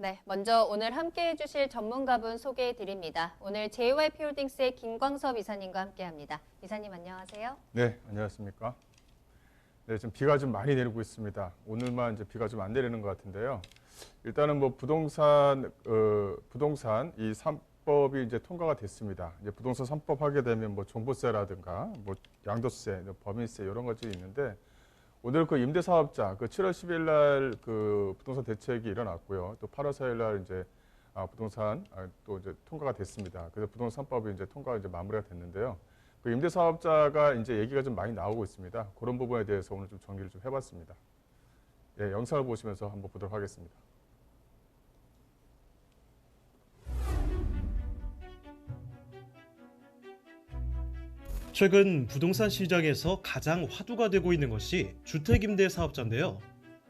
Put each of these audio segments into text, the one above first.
네, 먼저 오늘 함께 해주실 전문가분 소개해 드립니다. 오늘 JYP홀딩스의 김광섭 이사님과 함께합니다. 이사님 안녕하세요. 네, 안녕하십니까. 네, 지금 비가 좀 많이 내리고 있습니다. 오늘만 이제 비가 좀 안 내리는 것 같은데요. 일단은 뭐 부동산 이 3법이 이제 통과가 됐습니다. 이제 부동산 3법 하게 되면 뭐 종부세라든가 뭐 양도세, 법인세 이런 것들이 있는데 오늘 그 임대사업자 그 7월 10일 날 그 부동산 대책이 일어났고요. 또 8월 4일 날 이제 부동산 또 이제 통과가 됐습니다. 그래서 부동산 3법이 이제 통과가 이제 마무리가 됐는데요. 그 임대사업자가 이제 얘기가 좀 많이 나오고 있습니다. 그런 부분에 대해서 오늘 좀 정리를 좀 해봤습니다. 예, 영상을 보시면서 한번 보도록 하겠습니다. 최근 부동산 시장에서 가장 화두가 되고 있는 것이 주택임대 사업자인데요.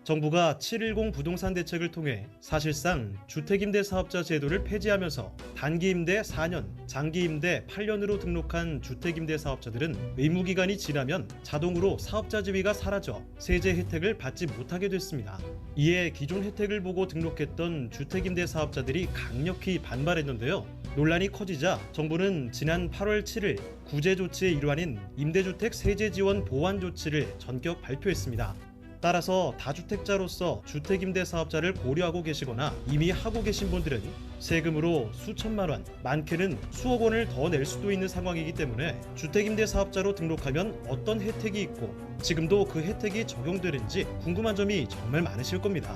정부가 7.10 부동산 대책을 통해 사실상 주택임대 사업자 제도를 폐지하면서 단기임대 4년, 장기임대 8년으로 등록한 주택임대 사업자들은 의무기간이 지나면 자동으로 사업자 지위가 사라져 세제 혜택을 받지 못하게 됐습니다. 이에 기존 혜택을 보고 등록했던 주택임대 사업자들이 강력히 반발했는데요. 논란이 커지자 정부는 지난 8월 7일 구제 조치의 일환인 임대주택 세제 지원 보완 조치를 전격 발표했습니다. 따라서 다주택자로서 주택임대 사업자를 고려하고 계시거나 이미 하고 계신 분들은 세금으로 수천만 원, 많게는 수억 원을 더 낼 수도 있는 상황이기 때문에 주택임대 사업자로 등록하면 어떤 혜택이 있고 지금도 그 혜택이 적용되는지 궁금한 점이 정말 많으실 겁니다.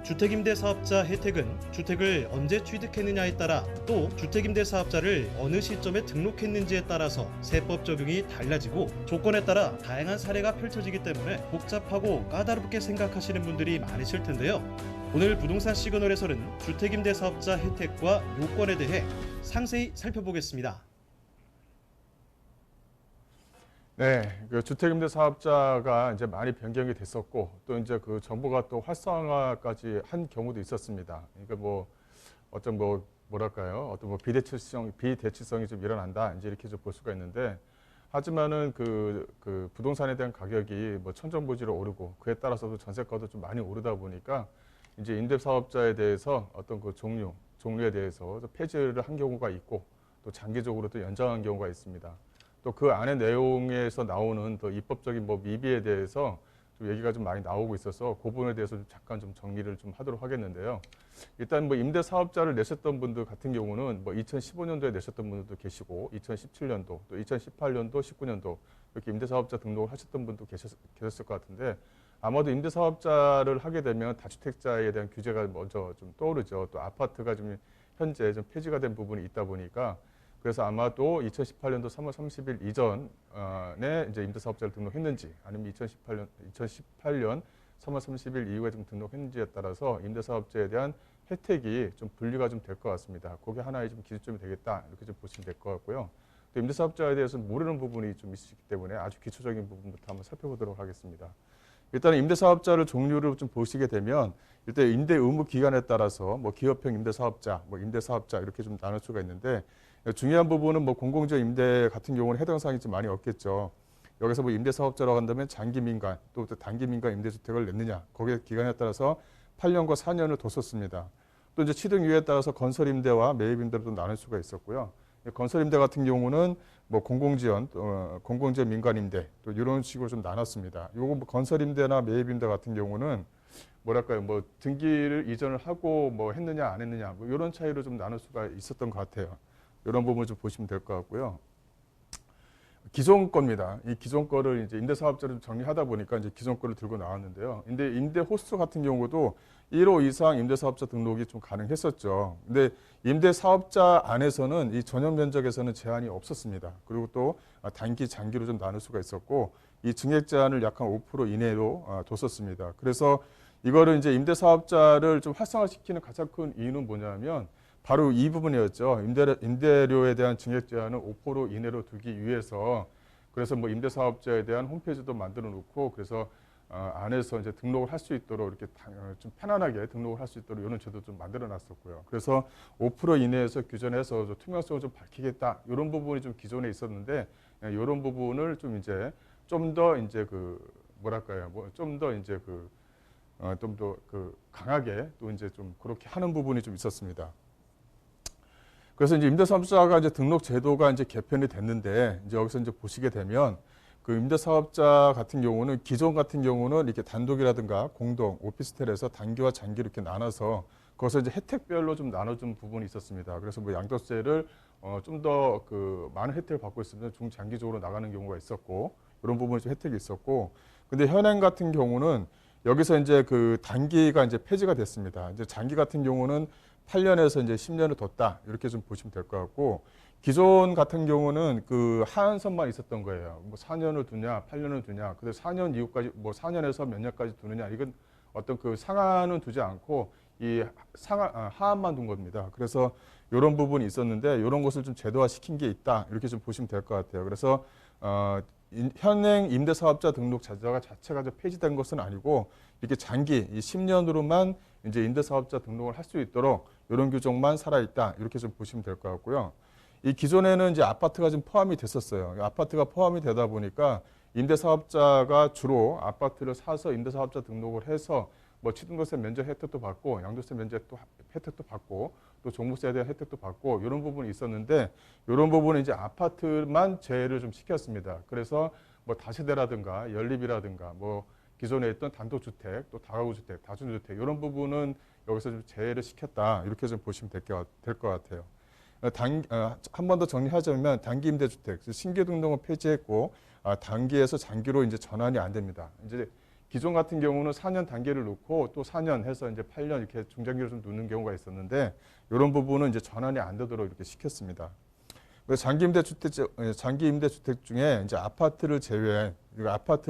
주택임대 사업자 혜택은 주택을 언제 취득했느냐에 따라 또 주택임대 사업자를 어느 시점에 등록했는지에 따라서 세법 적용이 달라지고 조건에 따라 다양한 사례가 펼쳐지기 때문에 복잡하고 까다롭게 생각하시는 분들이 많으실 텐데요. 오늘 부동산 시그널에서는 주택임대 사업자 혜택과 요건에 대해 상세히 살펴보겠습니다. 네, 그 주택임대 사업자가 이제 많이 변경이 됐었고 또 이제 그 정부가 또 활성화까지 한 경우도 있었습니다. 그러니까 뭐 어떤 뭐랄까요, 어떤 뭐 비대칭성이 좀 일어난다 이제 이렇게 좀 볼 수가 있는데 하지만은 그 부동산에 대한 가격이 뭐 천정부지로 오르고 그에 따라서도 전세가도 좀 많이 오르다 보니까 이제 임대 사업자에 대해서 어떤 그 종류에 대해서 폐지를 한 경우가 있고 또 장기적으로 또 연장한 경우가 있습니다. 또 그 안의 내용에서 나오는 더 입법적인 뭐 미비에 대해서 좀 얘기가 좀 많이 나오고 있어서 그 부분에 대해서 잠깐 좀 정리를 좀 하도록 하겠는데요. 일단 뭐 임대 사업자를 내셨던 분들 같은 경우는 뭐 2015년도에 내셨던 분들도 계시고 2017년도 또 2018년도 19년도 이렇게 임대 사업자 등록을 하셨던 분도 계셨을 것 같은데 아마도 임대 사업자를 하게 되면 다주택자에 대한 규제가 먼저 좀 떠오르죠. 또 아파트가 좀 현재 좀 폐지가 된 부분이 있다 보니까 그래서 아마도 2018년도 3월 30일 이전에 이제 임대사업자를 등록했는지 아니면 2018년 3월 30일 이후에 좀 등록했는지에 따라서 임대사업자에 대한 혜택이 좀 분리가 좀 될 것 같습니다. 그게 하나의 좀 기준점이 되겠다 이렇게 좀 보시면 될 것 같고요. 또 임대사업자에 대해서 모르는 부분이 좀 있기 때문에 아주 기초적인 부분부터 한번 살펴보도록 하겠습니다. 일단 임대사업자를 종류를 좀 보시게 되면 일단 임대 의무 기간에 따라서 뭐 기업형 임대사업자, 뭐 임대사업자 이렇게 좀 나눌 수가 있는데 중요한 부분은 뭐 공공지역 임대 같은 경우는 해당 사항이 좀 많이 없겠죠. 여기서 뭐 임대사업자라고 한다면 장기민간 또 단기민간 임대주택을 냈느냐 거기에 기간에 따라서 8년과 4년을 뒀었습니다. 또 이제 취득 유예에 따라서 건설임대와 매입임대로 또 나눌 수가 있었고요. 건설임대 같은 경우는 뭐 공공지역 민간임대 또 이런 식으로 좀 나눴습니다. 요거 뭐 건설임대나 매입임대 같은 경우는 뭐랄까요, 뭐 등기를 이전을 하고 뭐 했느냐 안 했느냐 뭐 이런 차이로 좀 나눌 수가 있었던 것 같아요. 이런 부분을 좀 보시면 될 것 같고요. 기존 거입니다. 이 기존 거를 이제 임대사업자를 정리하다 보니까 이제 기존 거를 들고 나왔는데요. 근데 임대 호수 같은 경우도 1호 이상 임대사업자 등록이 좀 가능했었죠. 근데 임대사업자 안에서는 이 전용 면적에서는 제한이 없었습니다. 그리고 또 단기, 장기로 좀 나눌 수가 있었고 이 증액 제한을 약 한 5% 이내로 뒀었습니다. 그래서 이거를 이제 임대사업자를 좀 활성화시키는 가장 큰 이유는 뭐냐면 바로 이 부분이었죠. 임대료에 대한 증액 제한을 5% 이내로 두기 위해서 그래서 뭐 임대사업자에 대한 홈페이지도 만들어 놓고 그래서 안에서 이제 등록을 할 수 있도록 이렇게 좀 편안하게 등록을 할 수 있도록 이런 제도 좀 만들어 놨었고요. 그래서 5% 이내에서 규정해서 좀 투명성을 좀 밝히겠다 이런 부분이 좀 기존에 있었는데 이런 부분을 좀 이제 좀 더 이제 그 뭐랄까요, 뭐 좀 더 이제 그 좀 더 그 강하게 또 이제 좀 그렇게 하는 부분이 좀 있었습니다. 그래서 이제 임대사업자가 이제 등록 제도가 이제 개편이 됐는데 이제 여기서 이제 보시게 되면 그 임대사업자 같은 경우는 기존 같은 경우는 이렇게 단독이라든가 공동, 오피스텔에서 단기와 장기로 이렇게 나눠서 거기서 이제 혜택별로 좀 나눠준 부분이 있었습니다. 그래서 뭐 양도세를 좀 더 그 많은 혜택을 받고 있으면 중장기적으로 나가는 경우가 있었고 이런 부분이 좀 혜택이 있었고 근데 현행 같은 경우는 여기서 이제 그 단기가 이제 폐지가 됐습니다. 이제 장기 같은 경우는 8년에서 이제 10년을 뒀다 이렇게 좀 보시면 될 것 같고 기존 같은 경우는 그 하한선만 있었던 거예요. 뭐 4년을 두냐, 8년을 두냐. 근데 4년 이후까지 뭐 4년에서 몇 년까지 두느냐 이건 어떤 그 상한은 두지 않고 이 하한만 둔 겁니다. 그래서 이런 부분이 있었는데 이런 것을 좀 제도화 시킨 게 있다 이렇게 좀 보시면 될 것 같아요. 그래서 현행 임대사업자 등록 자체가 좀 폐지된 것은 아니고 이렇게 장기 이 10년으로만 이제 임대사업자 등록을 할 수 있도록 이런 규정만 살아있다 이렇게 좀 보시면 될 것 같고요. 이 기존에는 이제 아파트가 좀 포함이 됐었어요. 아파트가 포함이 되다 보니까 임대사업자가 주로 아파트를 사서 임대사업자 등록을 해서 뭐 취등록세 면제 혜택도 받고 양도세 면제 또 혜택도 받고 또 종부세에 대한 혜택도 받고 이런 부분이 있었는데 이런 부분은 이제 아파트만 제외를 좀 시켰습니다. 그래서 뭐 다세대라든가 연립이라든가 뭐 기존에 있던 단독주택 또 다가구주택, 다중주택 이런 부분은 여기서 좀 제외를 시켰다 이렇게 좀 보시면 될 것 같아요. 한 번 더 정리하자면 단기 임대주택 신규 등록은 폐지했고 단기에서 장기로 이제 전환이 안 됩니다. 이제 기존 같은 경우는 4년 단계를 놓고 또 4년 해서 이제 8년 이렇게 중장기로 좀 놓는 경우가 있었는데 이런 부분은 이제 전환이 안 되도록 이렇게 시켰습니다. 그래서 장기 임대주택 중에 이제 아파트를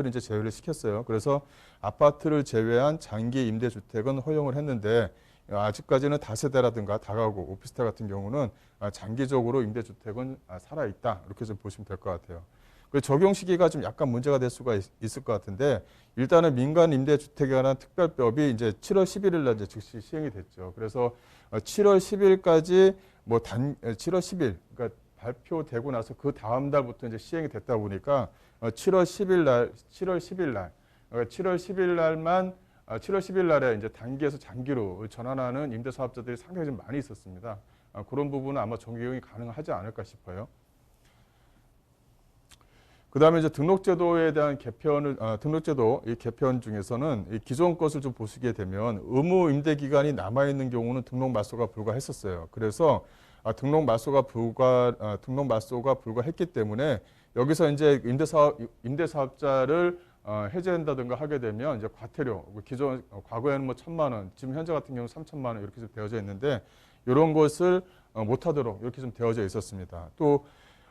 이제 제외를 시켰어요. 그래서 아파트를 제외한 장기 임대주택은 허용을 했는데 아직까지는 다세대라든가 다가구, 오피스텔 같은 경우는 장기적으로 임대주택은 살아있다 이렇게 좀 보시면 될 것 같아요. 적용 시기가 좀 약간 문제가 될 수가 있을 것 같은데 일단은 민간 임대주택에 관한 특별법이 이제 7월 11일 날 이제 즉시 시행이 됐죠. 그래서 7월 10일까지 7월 10일 그러니까 발표되고 나서 그 다음 달부터 이제 시행이 됐다 보니까 7월 10일 날에 이제 단기에서 장기로 전환하는 임대사업자들이 상당히 좀 많이 있었습니다. 그런 부분은 아마 적용이 가능하지 않을까 싶어요. 그 다음에 이제 등록제도에 대한 등록제도 이 개편 중에서는 이 기존 것을 좀 보시게 되면 의무 임대 기간이 남아있는 경우는 등록 말소가 불가했었어요. 그래서 등록 말소가 불가했기 때문에 여기서 이제 임대사업자를 해제한다든가 하게 되면 이제 과태료, 과거에는 뭐 1,000만 원, 지금 현재 같은 경우는 3,000만 원 이렇게 좀 되어져 있는데 이런 것을 못하도록 이렇게 좀 되어져 있었습니다. 또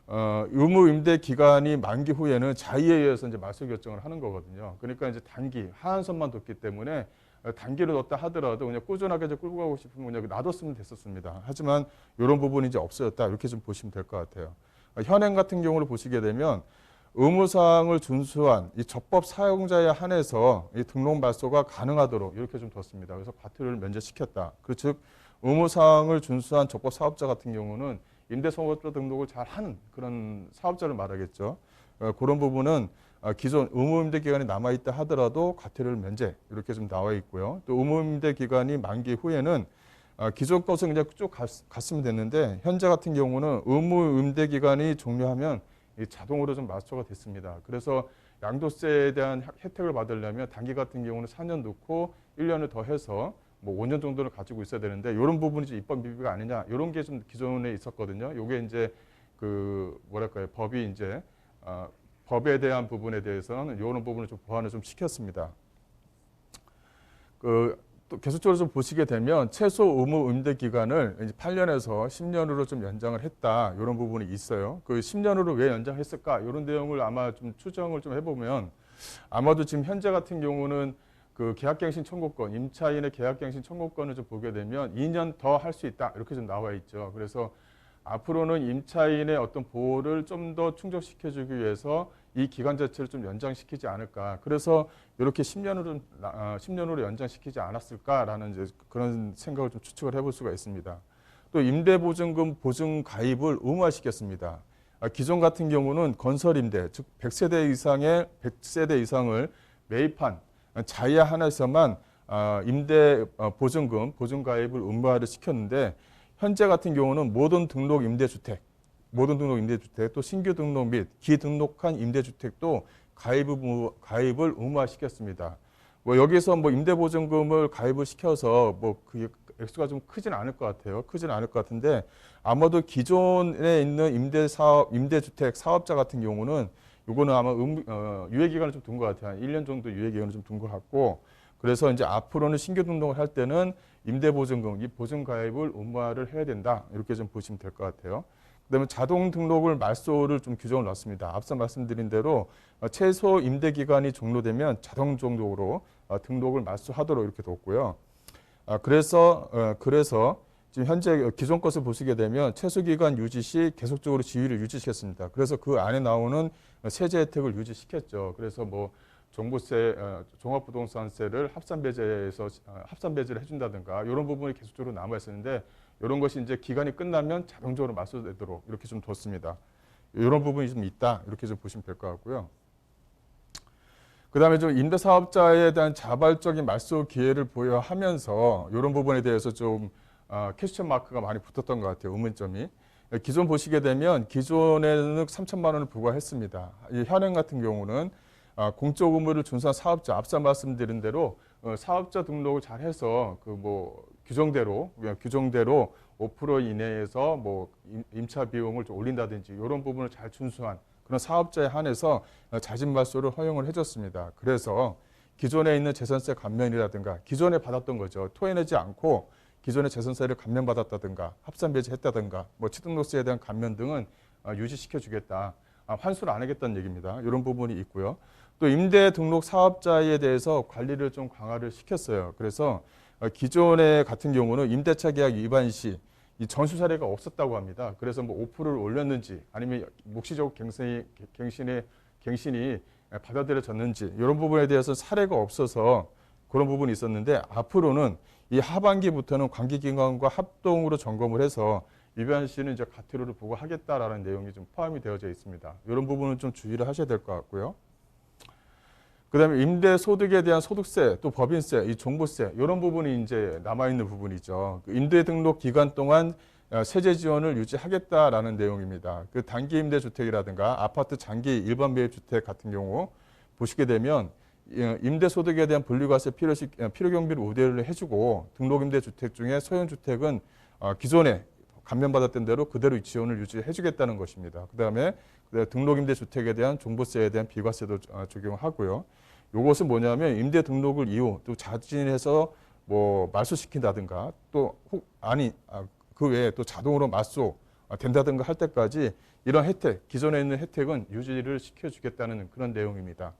의무 임대 기간이 만기 후에는 자의에 의해서 이제 말소 결정을 하는 거거든요. 그러니까 이제 단기 하한선만 뒀기 때문에 단기로 뒀다 하더라도 그냥 꾸준하게 이제 끌고 가고 싶으면 그냥 놔뒀으면 됐었습니다. 하지만 이런 부분이 이제 없어졌다 이렇게 좀 보시면 될 것 같아요. 현행 같은 경우를 보시게 되면 의무사항을 준수한 이 적법 사용자에 한해서 이 등록 말소가 가능하도록 이렇게 좀 뒀습니다. 그래서 과태료를 면제시켰다. 즉 의무사항을 준수한 적법 사업자 같은 경우는 임대사업자 등록을 잘 하는 그런 사업자를 말하겠죠. 그런 부분은 기존 의무임대 기간이 남아있다 하더라도 과태료를 면제 이렇게 좀 나와 있고요. 또 의무임대 기간이 만기 후에는 기존 것은 그냥 쭉 갔으면 됐는데 현재 같은 경우는 의무임대 기간이 종료하면 자동으로 좀 말소가 됐습니다. 그래서 양도세에 대한 혜택을 받으려면 단기 같은 경우는 4년 넣고 1년을 더 해서 뭐 5년 정도를 가지고 있어야 되는데 이런 부분이 좀 입법 미비가 아니냐 이런 게 좀 기존에 있었거든요. 이게 이제 법이 이제 법에 대한 부분에 대해서는 이런 부분을 좀 보완을 좀 시켰습니다. 또 계속적으로 좀 보시게 되면 최소 의무 임대 기간을 이제 8년에서 10년으로 좀 연장을 했다 이런 부분이 있어요. 그 10년으로 왜 연장했을까 이런 내용을 아마 좀 추정을 좀 해보면 아마도 지금 현재 같은 경우는 그 계약갱신 청구권, 임차인의 계약갱신 청구권을 좀 보게 되면 2년 더 할 수 있다 이렇게 좀 나와 있죠. 그래서 앞으로는 임차인의 어떤 보호를 좀 더 충족시켜주기 위해서 이 기간 자체를 좀 연장시키지 않을까. 그래서 이렇게 10년으로 연장시키지 않았을까라는 이제 그런 생각을 좀 추측을 해볼 수가 있습니다. 또 임대보증금 보증 가입을 의무화시켰습니다. 기존 같은 경우는 건설임대, 즉 100세대 이상을 매입한 자야 하나에서만 임대 보증금, 보증가입을 의무화를 시켰는데 현재 같은 경우는 모든 등록 임대주택, 또 신규 등록 및 기등록한 임대주택도 가입을 의무화시켰습니다. 뭐 여기서 뭐 임대보증금을 가입을 시켜서 뭐 그 액수가 좀 크진 않을 것 같아요. 크진 않을 것 같은데 아마도 기존에 있는 임대주택 사업자 같은 경우는 요거는 아마 유예기간을 좀 둔 것 같아요. 한 1년 정도 유예기간을 좀 둔 것 같고 그래서 이제 앞으로는 신규 등록을 할 때는 임대보증금, 이 보증가입을 의무화를 해야 된다. 이렇게 좀 보시면 될 것 같아요. 그다음에 자동 등록을 말소를 좀 규정을 넣었습니다. 앞서 말씀드린 대로 최소 임대 기간이 종료되면 자동적으로 등록을 말소하도록 이렇게 뒀고요. 그래서 지금 현재 기존 것을 보시게 되면 최소 기간 유지 시 계속적으로 지위를 유지시켰습니다. 그래서 그 안에 나오는 세제 혜택을 유지시켰죠. 그래서 뭐 종부세, 종합부동산세를 합산배제를 해준다든가 이런 부분이 계속적으로 남아 있었는데 이런 것이 이제 기간이 끝나면 자동적으로 말소되도록 이렇게 좀 뒀습니다. 이런 부분이 좀 있다 이렇게 좀 보시면 될 것 같고요. 그다음에 좀 임대사업자에 대한 자발적인 말소 기회를 부여하면서 이런 부분에 대해서 좀 퀘스천 마크가 많이 붙었던 것 같아요. 의문점이. 기존 보시게 되면 기존에는 3천만 원을 부과했습니다. 이 현행 같은 경우는 공적 의무를 준수한 사업자, 앞서 말씀드린 대로 사업자 등록을 잘 해서 그 뭐 규정대로 5% 이내에서 뭐 임차 비용을 좀 올린다든지 이런 부분을 잘 준수한 그런 사업자에 한해서 자진 말소를 허용을 해줬습니다. 그래서 기존에 있는 재산세 감면이라든가 기존에 받았던 거죠. 토해내지 않고 기존의 재산세를 감면받았다든가 합산 배제했다든가 뭐 취등록세에 대한 감면 등은 유지시켜주겠다. 환수를 안 하겠다는 얘기입니다. 이런 부분이 있고요. 또 임대 등록 사업자에 대해서 관리를 좀 강화를 시켰어요. 그래서 기존에 같은 경우는 임대차 계약 위반 시 이 전수 사례가 없었다고 합니다. 그래서 뭐 5%를 올렸는지 아니면 묵시적 갱신이 받아들여졌는지 이런 부분에 대해서 사례가 없어서 그런 부분이 있었는데 앞으로는 이 하반기부터는 관계기관과 합동으로 점검을 해서 위반 시는 이제 과태료를 부과하겠다라는 내용이 좀 포함이 되어져 있습니다. 이런 부분은 좀 주의를 하셔야 될 것 같고요. 그다음에 임대 소득에 대한 소득세, 또 법인세, 이 종부세 이런 부분이 이제 남아 있는 부분이죠. 임대 등록 기간 동안 세제 지원을 유지하겠다라는 내용입니다. 그 단기 임대 주택이라든가 아파트 장기 일반 매입 주택 같은 경우 보시게 되면 임대 소득에 대한 분류과세 필요 경비를 우대를 해주고 등록 임대 주택 중에 소형 주택은 기존에 감면받았던 대로 그대로 지원을 유지해주겠다는 것입니다. 그다음에 등록 임대 주택에 대한 종부세에 대한 비과세도 적용하고요. 이것은 뭐냐면 임대 등록을 이후 또 자진해서 뭐 말소시킨다든가 또 그 외에 또 자동으로 말소 된다든가 할 때까지 이런 혜택, 기존에 있는 혜택은 유지를 시켜주겠다는 그런 내용입니다.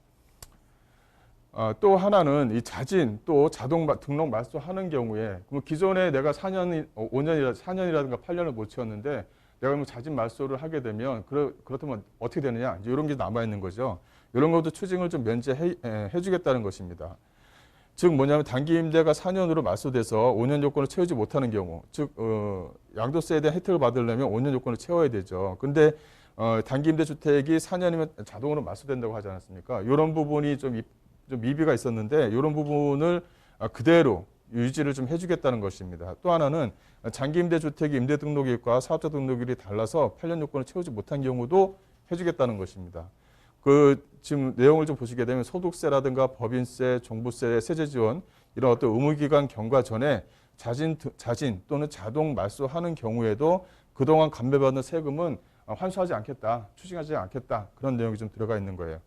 또 하나는 이 자진 또 자동 등록 말소하는 경우에 그럼 기존에 내가 4년이라든가 8년을 못 채웠는데 내가 뭐 자진 말소를 하게 되면 그렇다면 어떻게 되느냐 이제 이런 게 남아 있는 거죠. 이런 것도 추징을 좀 면제해주겠다는 것입니다. 즉 뭐냐면 단기 임대가 4년으로 말소돼서 5년 요건을 채우지 못하는 경우, 즉 양도세에 대한 혜택을 받으려면 5년 요건을 채워야 되죠. 근데 단기 임대 주택이 4년이면 자동으로 말소된다고 하지 않았습니까? 이런 부분이 좀 미비가 있었는데 이런 부분을 그대로 유지를 좀 해주겠다는 것입니다. 또 하나는 장기 임대 주택이 임대 등록일과 사업자 등록일이 달라서 8년 요건을 채우지 못한 경우도 해주겠다는 것입니다. 지금 내용을 좀 보시게 되면 소득세라든가 법인세, 종부세, 세제 지원 이런 어떤 의무기간 경과 전에 자진 또는 자동 말소하는 경우에도 그동안 감면받은 세금은 환수하지 않겠다, 추징하지 않겠다 그런 내용이 좀 들어가 있는 거예요.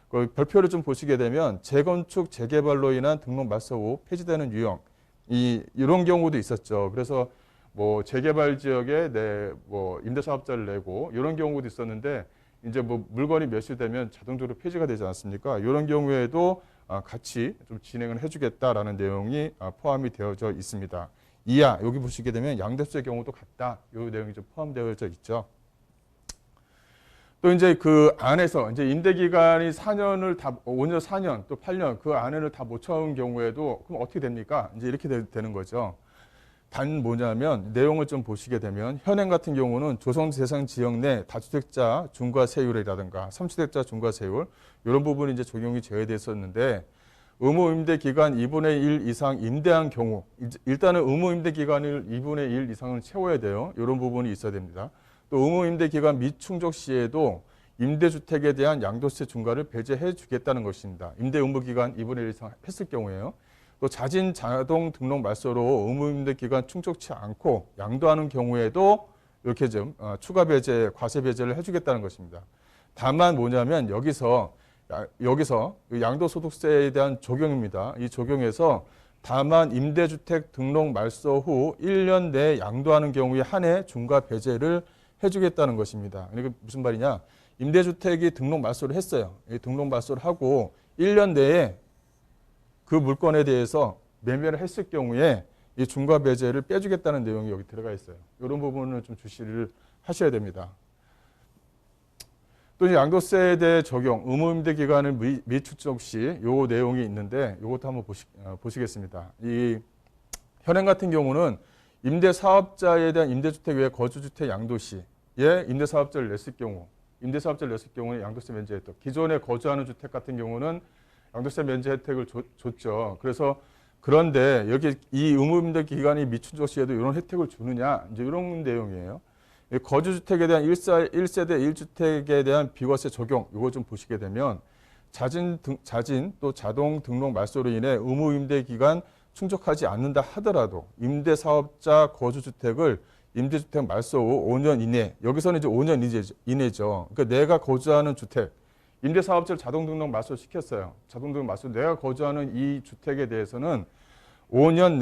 그 별표를 좀 보시게 되면 재건축, 재개발로 인한 등록 말소 후 폐지되는 유형 이런 경우도 있었죠. 그래서 뭐 재개발 지역에 뭐 임대사업자를 내고 이런 경우도 있었는데 이제 뭐 물건이 몇시되면 자동적으로 폐지가 되지 않습니까? 이런 경우에도 같이 좀 진행을 해주겠다라는 내용이 포함이 되어져 있습니다. 이하 여기 보시게 되면 양도세 경우도 같다. 이 내용이 좀 포함되어져 있죠. 또 이제 그 안에서 이제 임대 기간이 4년을 다 5년, 4년 또 8년 그 안에를 다 못 채운 경우에도 그럼 어떻게 됩니까? 이제 이렇게 되는 거죠. 단 뭐냐면 내용을 좀 보시게 되면 현행 같은 경우는 조성 대상 지역 내 다주택자 중과세율이라든가 3주택자 중과세율 이런 부분이 이제 적용이 제외됐었는데 의무 임대 기간 2분의 1 이상 임대한 경우, 일단은 의무 임대 기간을 2분의 1 이상은 채워야 돼요. 이런 부분이 있어야 됩니다. 또 의무 임대 기간 미충족 시에도 임대주택에 대한 양도세 중과를 배제해 주겠다는 것입니다. 임대 의무 기간 2분의 1 이상 했을 경우에요. 또 자진 자동 등록 말소로 의무 임대 기간 충족치 않고 양도하는 경우에도 이렇게 좀 추가 배제, 과세 배제를 해주겠다는 것입니다. 다만 뭐냐면 여기서 양도소득세에 대한 적용입니다. 이 적용에서 다만 임대주택 등록 말소 후 1년 내에 양도하는 경우에 한해 중과 배제를 해주겠다는 것입니다. 그러니까 무슨 말이냐? 임대주택이 등록 말소를 했어요. 등록 말소를 하고 1년 내에 그 물건에 대해서 매매를 했을 경우에 이 중과 배제를 빼주겠다는 내용이 여기 들어가 있어요. 이런 부분을 좀 주시를 하셔야 됩니다. 또 양도세에 대해 적용, 의무임대 기간을 미축적 시 요 내용이 있는데 이것도 한번 보시겠습니다. 이 현행 같은 경우는 임대사업자에 대한 임대주택 외 거주주택 양도 시에 임대사업자를 냈을 경우는 양도세 면제 혜택. 기존에 거주하는 주택 같은 경우는 양도세 면제 혜택을 줬죠. 그런데 여기 이 의무임대 기간이 미춘족 시에도 이런 혜택을 주느냐, 이제 이런 내용이에요. 거주주택에 대한 1세대 1주택에 대한 비과세 적용, 이거 좀 보시게 되면 자진 또 자동 등록 말소로 인해 의무임대 기간 충족하지 않는다 하더라도 임대사업자 거주주택을 임대주택 말소 후 5년 이내, 여기서는 이제 5년 이내죠. 그러니까 내가 거주하는 주택, 임대사업자를 자동 등록 말소 시켰어요. 자동 등록 말소, 내가 거주하는 이 주택에 대해서는 5년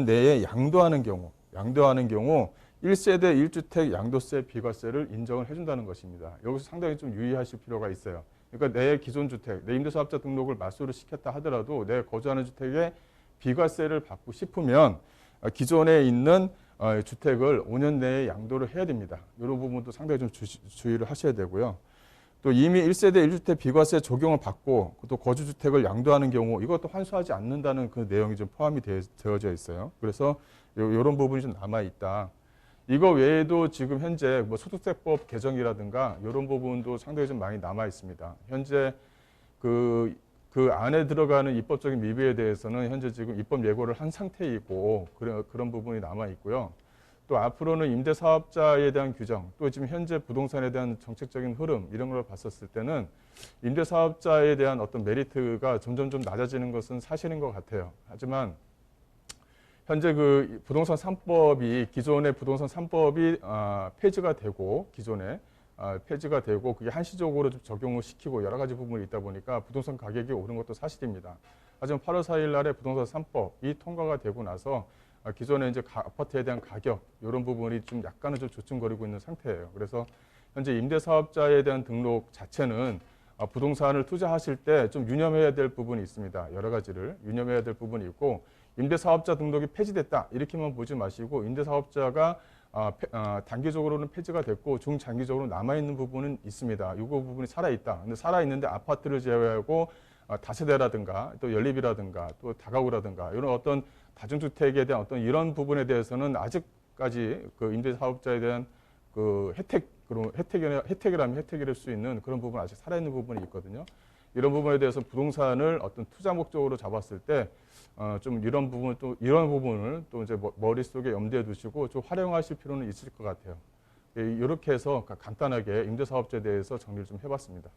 내에 양도하는 경우 1세대 1주택 양도세 비과세를 인정을 해준다는 것입니다. 여기서 상당히 좀 유의하실 필요가 있어요. 그러니까 내 기존 주택, 내 임대사업자 등록을 말소를 시켰다 하더라도 내가 거주하는 주택에 비과세를 받고 싶으면 기존에 있는 주택을 5년 내에 양도를 해야 됩니다. 이런 부분도 상당히 좀 주의를 하셔야 되고요. 또 이미 1세대 1주택 비과세 적용을 받고 또 거주주택을 양도하는 경우 이것도 환수하지 않는다는 그 내용이 좀 포함이 되어져 있어요. 그래서 이런 부분이 좀 남아있다. 이거 외에도 지금 현재 뭐 소득세법 개정이라든가 이런 부분도 상당히 좀 많이 남아 있습니다. 현재 그 안에 들어가는 입법적인 미비에 대해서는 현재 지금 입법 예고를 한 상태이고 그런 부분이 남아 있고요. 또 앞으로는 임대사업자에 대한 규정, 또 지금 현재 부동산에 대한 정책적인 흐름 이런 걸 봤었을 때는 임대사업자에 대한 어떤 메리트가 점점 좀 낮아지는 것은 사실인 것 같아요. 하지만 현재 그 부동산 3법이 기존의 부동산 3법이 폐지가 되고 폐지가 되고 그게 한시적으로 좀 적용을 시키고 여러 가지 부분이 있다 보니까 부동산 가격이 오른 것도 사실입니다. 하지만 8월 4일 날에 부동산 3법이 통과가 되고 나서 기존에 이제 아파트에 대한 가격 이런 부분이 좀 약간은 좀 조증거리고 있는 상태예요. 그래서 현재 임대사업자에 대한 등록 자체는 부동산을 투자하실 때 좀 유념해야 될 부분이 있습니다. 여러 가지를 유념해야 될 부분이 있고 임대사업자 등록이 폐지됐다 이렇게만 보지 마시고 임대사업자가 단기적으로는 폐지가 됐고 중장기적으로 남아있는 부분은 있습니다. 이 부분이 살아있다. 근데 살아있는데 아파트를 제외하고 다세대라든가 또 연립이라든가 또 다가구라든가 이런 어떤 다중주택에 대한 어떤 이런 부분에 대해서는 아직까지 그 임대사업자에 대한 그 혜택이라면 혜택일 수 있는 그런 부분 아직 살아있는 부분이 있거든요. 이런 부분에 대해서 부동산을 어떤 투자 목적으로 잡았을 때 좀 이런 부분을 또 이제 머릿속에 염두에 두시고 좀 활용하실 필요는 있을 것 같아요. 이렇게 해서 간단하게 임대사업자에 대해서 정리를 좀 해봤습니다.